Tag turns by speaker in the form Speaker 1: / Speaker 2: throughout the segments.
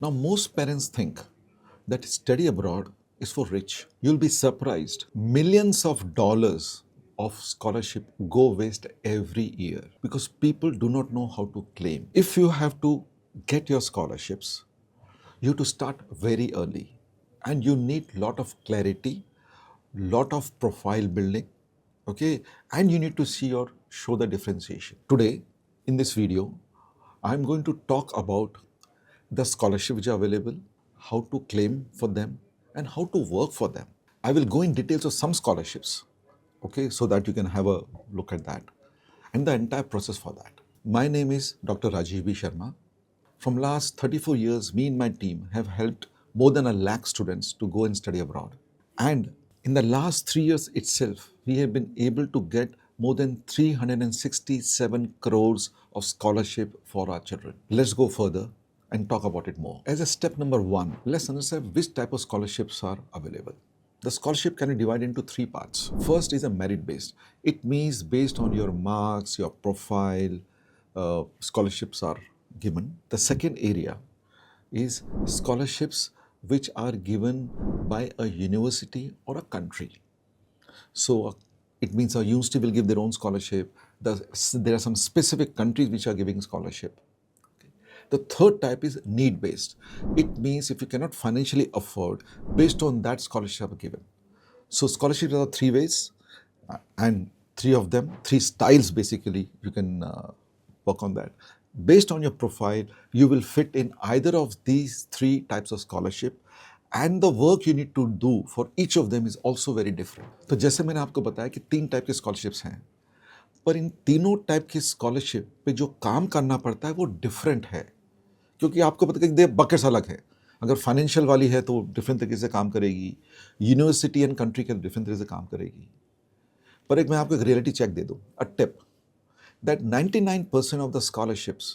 Speaker 1: Now, most parents think that study abroad is for rich. You'll be surprised. Millions of dollars of scholarship go waste every year because people do not know how to claim. If you have to get your scholarships, you have to start very early and you need lot of clarity, lot of profile building, okay, and you need to see or show the differentiation. Today in this video I'm going to talk about the scholarship which are available, how to claim for them, and how to work for them. I will go in details of some scholarships, okay, so that you can have a look at that and the entire process for that. My name is Dr. Rajiv B. Sharma. From last 34 years, me and my team have helped more than 1 lakh students to go and study abroad. And in the last 3 years itself, we have been able to get more than 367 crores of scholarship for our children. Let's go further and talk about it more. As a step number one, let's understand which type of scholarships are available. The scholarship can be divided into three parts. First is a merit based. It means based on your marks, your profile, scholarships are given. The second area is scholarships which are given by a university or a country. So it means a university will give their own scholarship. There are some specific countries which are giving scholarship. The third type is need based. It means if you cannot financially afford, based on that scholarship are given. So scholarships are three ways, and three of them, three styles basically, you can work on that. Based on your profile, you will fit in either of these three types of scholarship, and the work you need to do for each of them is also very different. तो जैसे मैंने आपको बताया कि तीन type के scholarships हैं, पर इन तीनों टाइप की स्कॉलरशिप पे जो काम करना पड़ता है वो डिफरेंट है, क्योंकि आपको पता है कि बकेट्स अलग है. अगर फाइनेंशियल वाली है तो डिफरेंट तरीके से काम करेगी, यूनिवर्सिटी एंड कंट्री के डिफरेंट तरीके से काम करेगी. पर एक मैं आपको एक रियलिटी चेक दे दूं, a tip, that 99% of the scholarships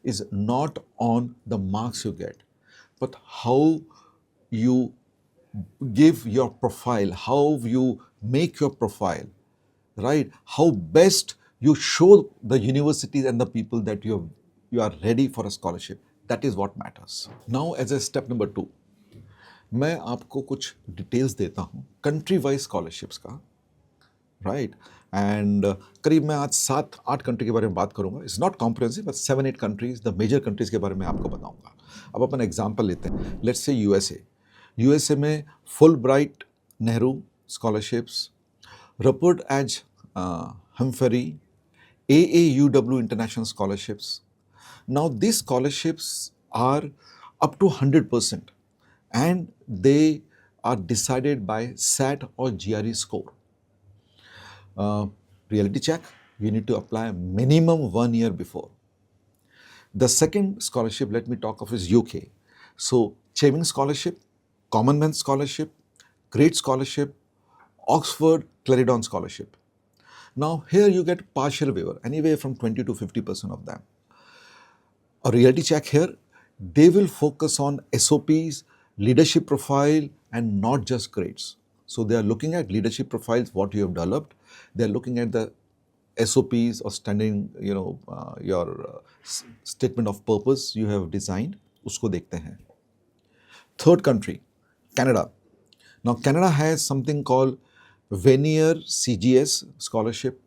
Speaker 1: is not on the marks you get, but how you give your profile, how you make your profile, right? How best you show the universities and the people that you are ready for a scholarship. That is what matters. Now, as a step number 2, मैं आपको कुछ details देता हूँ country wise scholarships का, right. And करीब मैं आज 7-8 country के बारे में बात करूंगा. It's not comprehensive, but 7-8 countries, the major countries के बारे में आपको बताऊंगा. अब अपन एग्जांपल लेते हैं. लेट्स से यूएसए में Fulbright Nehru scholarships, Hubert H Humphrey, AAUW international scholarships. Now these scholarships are up to 100% and they are decided by SAT or GRE score. Reality check, you need to apply minimum 1 year before. The second scholarship, let me talk of, is UK. So Cheving Scholarship, Commonwealth Scholarship, Great Scholarship, Oxford Clarendon Scholarship. Now here you get partial waiver, anywhere from 20 to 50% of them. A reality check here, they will focus on SOPs, leadership profile, and not just grades. So they are looking at leadership profiles, what you have developed. They are looking at the SOPs or standing, your statement of purpose you have designed. उसको देखते हैं. Third country, Canada. Now Canada has something called Vanier CGS scholarship,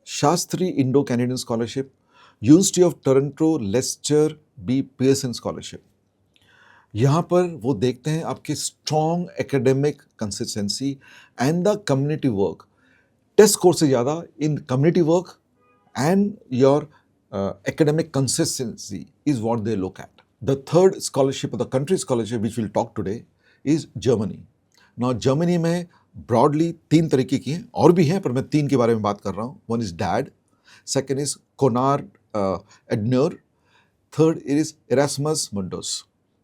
Speaker 1: Shastri Indo-Canadian scholarship, university of Toronto Lester B Pearson scholarship. यहाँ पर वो देखते हैं आपके strong academic consistency and the community work. Test score से ज़्यादा in community work and your academic consistency is what they look at. The third scholarship or the country scholarship which we'll talk today is Germany. Now Germany में broadly 3 तरीके की हैं, और भी हैं पर मैं 3 के बारे में बात कर रहा हूँ. One is DAD, second is Konrad Adenauer, third is Erasmus Mundus.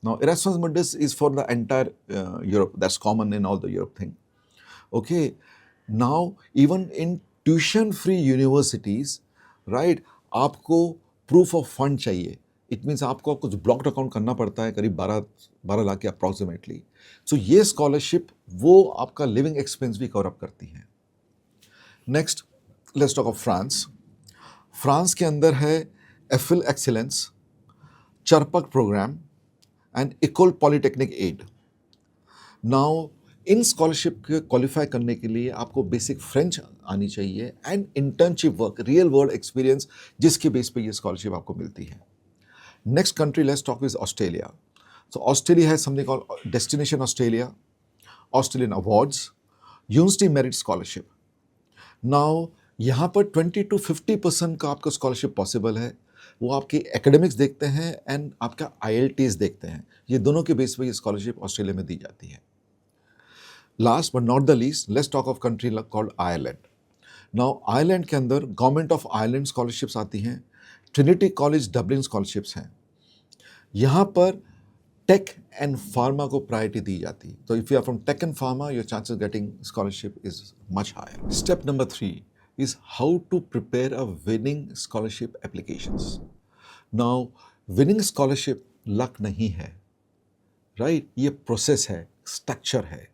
Speaker 1: Now Erasmus Mundus is for the entire Europe, that's common in all the Europe thing. Okay, now even in tuition free universities, right, आपको proof of fund चाहिए. It means आपको कुछ blocked account करना पड़ता है, करीब 12 लाख के approximately. सो ये स्कॉलरशिप वो आपका लिविंग एक्सपेंस भी कवर अप करती है. Next let's talk of France. France के अंदर है Eiffel excellence, Charpak program, and Ecole Polytechnique एड। नाउ इन स्कॉलरशिप के क्वालिफाई करने के लिए आपको बेसिक फ्रेंच आनी चाहिए and internship work, real world experience, जिसके बेस पे ये स्कॉलरशिप आपको मिलती है। Next country let's talk is Australia. So Australia has something called destination Australia, Australian awards, university merit scholarship. Now यहाँ पर 20 to 50% का आपका स्कॉलरशिप पॉसिबल है। वो आपके एकेडमिक्स देखते हैं एंड आपका IELTS देखते हैं, ये दोनों के बेस पे ये स्कॉलरशिप ऑस्ट्रेलिया में दी जाती है। Last but not the least, let's talk of country called Ireland. Now Ireland के अंदर गवर्नमेंट ऑफ आयरलैंड स्कॉलरशिप्स आती हैं, ट्रिनिटी कॉलेज डबलिन स्कॉलरशिप्स हैं। यहाँ पर टेक एंड फार्मा को प्रायोरिटी दी जाती है। तो if you are from tech and pharma, your chances getting scholarship is much higher. Step number 3 is how to prepare a winning scholarship applications. Now, winning scholarship luck नहीं है, right? ये process है, structure है।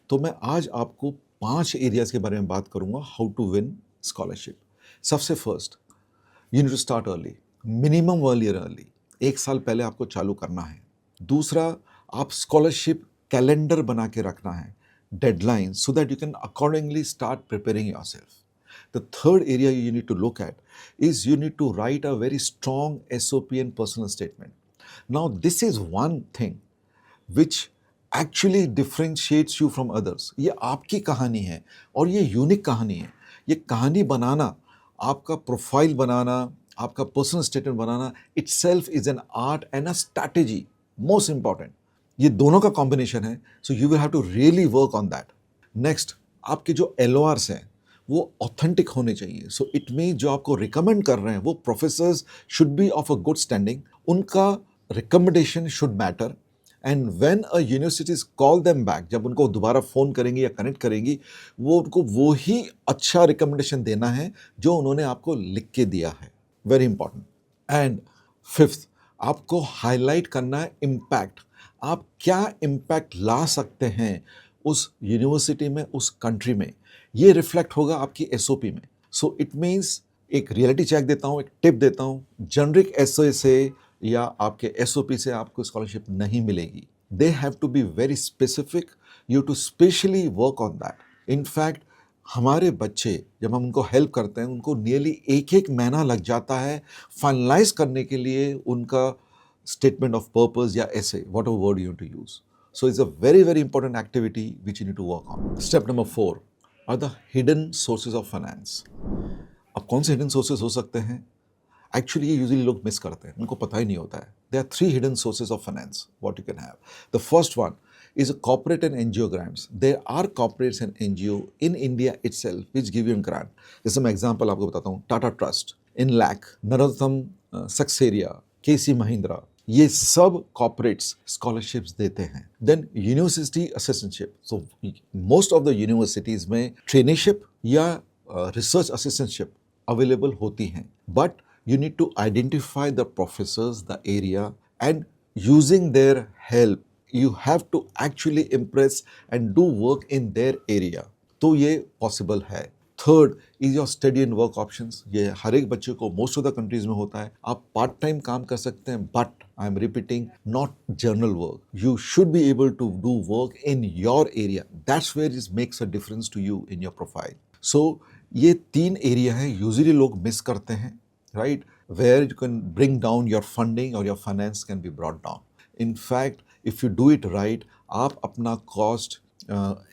Speaker 1: तो मैं आज आपको 5 areas के बारे में बात करूंगा हाउ टू विन स्कॉलरशिप। सबसे first, you need to start early, minimum 1 year early, 1 साल पहले आपको चालू करना है। दूसरा, आप स्कॉलरशिप कैलेंडर बना के रखना है, deadline, so that you can accordingly start preparing yourself. The third area you need to look at is you need to write a very strong SOP and personal statement. Now, this is one thing which actually differentiates you from others. ये आपकी कहानी है और ये unique कहानी है। ये कहानी बनाना, आपका प्रोफाइल बनाना, आपका personal statement banana, itself is an art and a strategy. Most important. ये दोनों का कॉम्बिनेशन है, so you will have to really work on that. Next, आपके जो LORs हैं वो ऑथेंटिक होने चाहिए। सो इट मीन जो आपको रिकमेंड कर रहे हैं वो professors should be of a good standing, उनका recommendation should matter. And when a universities call them back, जब उनको दोबारा फ़ोन करेंगी या कनेक्ट करेंगी, वो उनको वो ही अच्छा रिकमेंडेशन देना है जो उन्होंने आपको लिख के दिया है। Very important. एंड फिफ्थ, आपको हाईलाइट करना है इम्पैक्ट। आप क्या इम्पैक्ट ला सकते हैं उस यूनिवर्सिटी में, उस कंट्री में, ये रिफ्लेक्ट होगा आपकी SOP में। सो इट मीन्स एक रियलिटी चेक देता हूँ, एक टिप देता हूँ, जेनरिक एसए से या आपके SOP से आपको स्कॉलरशिप नहीं मिलेगी। They have to be very specific, you to specially work on that. In fact हमारे बच्चे जब हम उनको हेल्प करते हैं, उनको नियरली 1 महीना लग जाता है फाइनलाइज करने के लिए उनका स्टेटमेंट ऑफ पर्पस या essay, whatever word you to use. So it's a very, very important activity which you need to work on. Step number 4 are the hidden sources of finance. अब कौन से hidden sources हो सकते हैं? Actually ये usually लोग miss करते हैं, उनको पता ही नहीं होता है। There are 3 hidden sources of finance what you can have. The first one is a corporate and NGO grants. There are corporates and NGO in India itself which give you a grant. जैसे मैं example आपको बताता हूँ, Tata Trust, INLAC, Narottam Saxena, KC Mahindra, ये सब corporates scholarships देते हैं। Then university assistantship, so most of the universities में ट्रेनिशिप या रिसर्च असिस्टेंटशिप अवेलेबल होती हैं, but you need to identify the professors, the area, and using their help, you have to actually impress and do work in their area. तो ये possible है। Third is your study and work options. ये हर एक बच्चे को most of the countries में होता है। आप पार्ट टाइम काम कर सकते हैं, but I am repeating, not journal work. You should be able to do work in your area, that's where it makes a difference to you in your profile. So ये 3 area हैं usually लोग miss करते हैं, right, where you can bring down your funding or your finance can be brought down. In fact, if you do it right, आप अपना cost,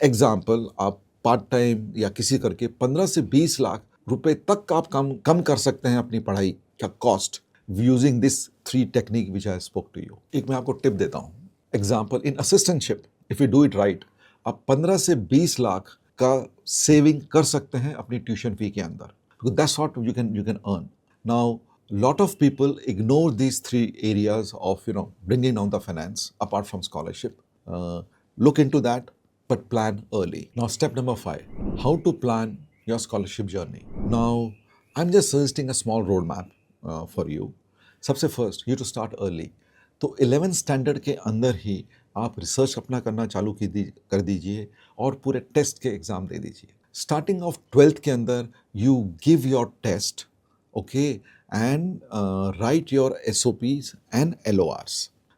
Speaker 1: example आप part time या किसी करके 15 से 20 लाख रुपए तक आप कम कर सकते हैं अपनी पढ़ाई का cost using this 3 technique which I spoke to you. एक मैं आपको टिप देता हूँ, example in assistantship, if you do it right, आप 15 से 20 लाख का सेविंग कर सकते हैं अपनी ट्यूशन फी के अंदर। That's what you can earn. Now lot of people ignore these 3 areas of bringing down the finance apart from scholarship. Look into that, but plan early. Now step number 5, how to plan your scholarship journey. Now I'm just suggesting a small roadmap for you. सबसे first you to start early. तो 11th standard के अंदर ही आप research अपना करना चालू कर दीजिए और पूरे टेस्ट के एग्जाम दे दीजिए। स्टार्टिंग ऑफ 12th के अंदर you give your test, okay, and write your SOPs and LORs.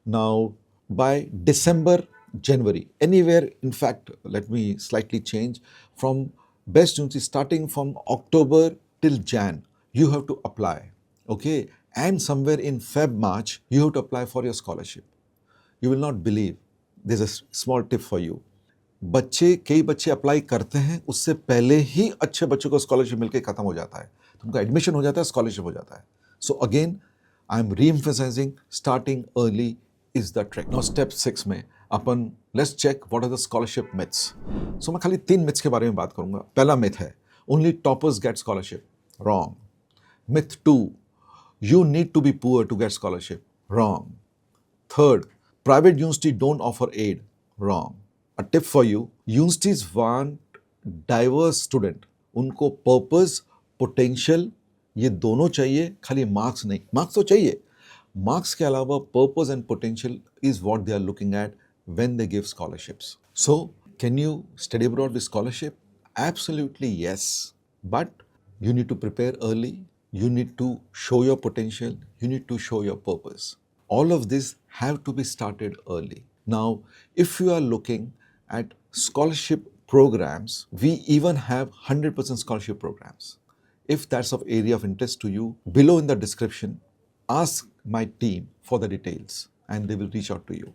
Speaker 1: Now by December, January. Anywhere, in fact, let me slightly change from best university starting from October till Jan, you have to apply. Okay, and somewhere in Feb, March, you have to apply for your scholarship. You will not believe. There's a small tip for you. कई बच्चे apply करते हैं, उससे पहले ही अच्छे बच्चों को scholarship मिलकर खत्म हो जाता है, तो उनका एडमिशन हो जाता है, स्कॉलरशिप हो जाता है. So again I am reemphasising starting early is the trick. Now step 6 में अपन let's check what are the scholarship myths. So मैं खाली 3 मिथ्स के बारे में बात करूंगा. पहला मिथ है only toppers gate scholarship. Wrong. Myth 2, you need to be poor to get scholarship. Wrong. Third, private universities don't offer aid. Wrong. A tip for you, universities want diverse student. उनको purpose, potential ये दोनों चाहिए, खाली marks नहीं. Marks तो चाहिए. Marks के अलावा purpose and potential is what they are looking at when they give scholarships. So, can you study abroad with scholarship? Absolutely yes. But you need to prepare early. You need to show your potential. You need to show your purpose. All of this have to be started early. Now, if you are looking at scholarship programs, we even have 100% scholarship programs. If that's of area of interest to you, below in the description, ask my team for the details and they will reach out to you.